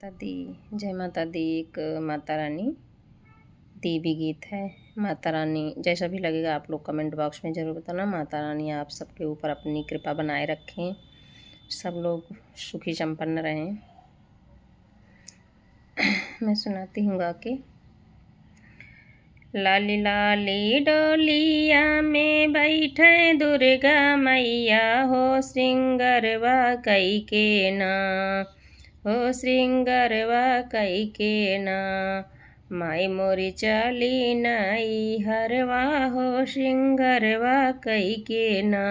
माता दी। जय माता दी एक माता रानी देवी गीत है। माता रानी जैसा भी लगेगा आप लोग कमेंट बॉक्स में ज़रूर बताना। माता रानी आप सबके ऊपर अपनी कृपा बनाए रखें, सब लोग सुखी संपन्न रहें। मैं सुनाती हूँ गा के। लाली लाली डोलिया में बैठे दुर्गा मैया हो, श्रृंगरवा कई के ना हो, श्रृंगरवा कई के ना। माई मोरी चली नई हरवा हो, श्रृंगरवा कई के ना।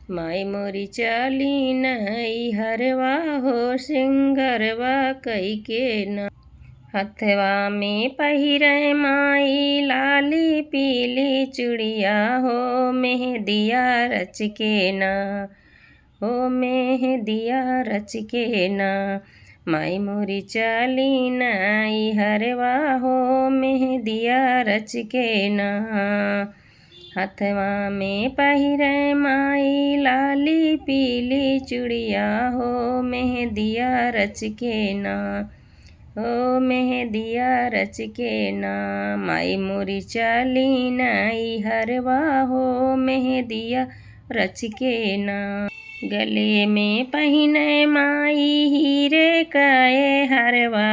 माई मोरी चली नई हरवा हो, श्रृंगरवा कई के ना। हथवा में पहिरे माई लाली पीली चूड़िया हो, मेहंदिया रच के ना हो, मेहंदिया रच के ना। माई मोरी चली नई हरवा हो, मेहंदिया रच के ना। हथवा में पहिरे माई लाली पीली चूड़िया हो, मेहंदिया रच के ना हो, मेहंदिया रच के ना। माई मोरी चली नई हरवा हो, मेहंदिया रच के ना। गले में पहिने माई हीरे काए हरवा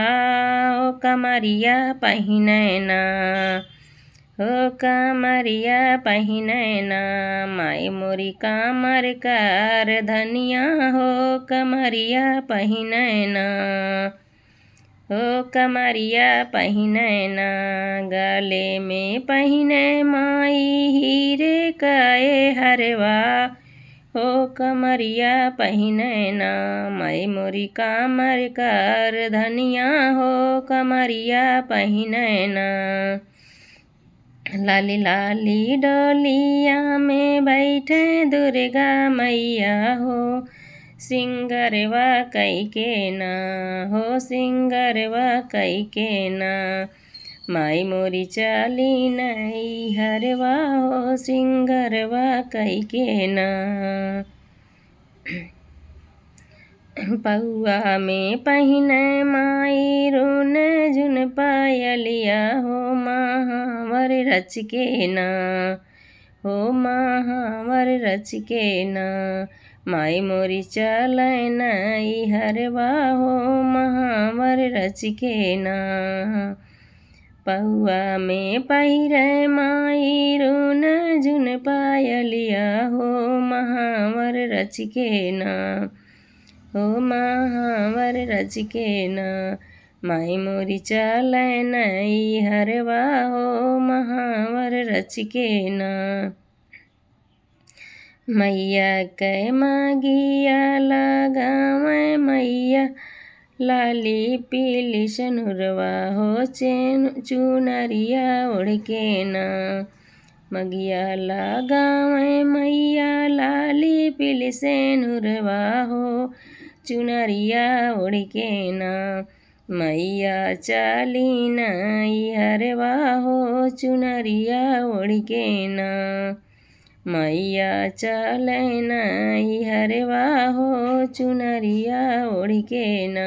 हो, कमरिया पहिने ना हो, कमरिया पहिने ना। माई मोरी कामर कर धनिया हो, कमरिया पहिने ना हो, कमरिया पहिने ना। गले में पहिने माई हीरे काए हरवा हो, कमरिया पहिने ना। माई मोरी कामर कर धनिया हो, कमरिया पहिने ना। लाली लाली डोलिया में बैठे दुर्गा मैया हो, श्रृंगरवा कई के ना हो, श्रृंगरवा कई के ना। माई मोरी चली नई हरवा हो, श्रृंगरवा कई के ना। पौआ में पहिने माई रोन जुन पायलिया हो, महावर रच के ना हो, महावर रच के ना। माई मोरी चलै नई हरवा हो, महावर रच के ना। पौआ में पहिरे माई रोन जुन पायलिया हो, महावर रच के ना हो, महावर रच के ना। माई मोरी चलै नई हरवा हो, महावर रच के ना। मैया कै मागिया लगावे मैया लाली पीली सनुरवा हो, चुनरिया ओढ़ के ना। मगिया लगावे मैया लाली पीली सनुरवा हो, चुनरिया ओढ़ के ना। मैया चली नई हरवा हो, चुनरिया ओढ़ के ना। मैया चलै नई हरवा हो, चुनरिया ओढ़ के ना।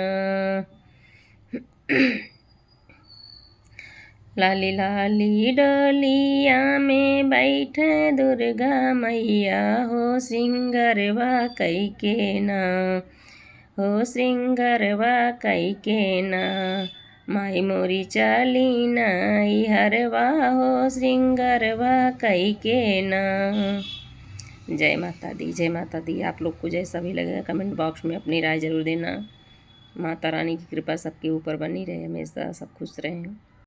लाली लाली डोलिया में बैठे दुर्गा मैया हो, श्रृंगरवा कई के ना हो, श्रृंगरवा कई के ना। माई मोरी चली नई हरवा हो, श्रृंगरवा कई के ना। जय माता दी, जय माता दी। आप लोग को जैसा भी लगेगा कमेंट बॉक्स में अपनी राय ज़रूर देना। माता रानी की कृपा सबके ऊपर बनी रहे, हमेशा सब खुश रहें।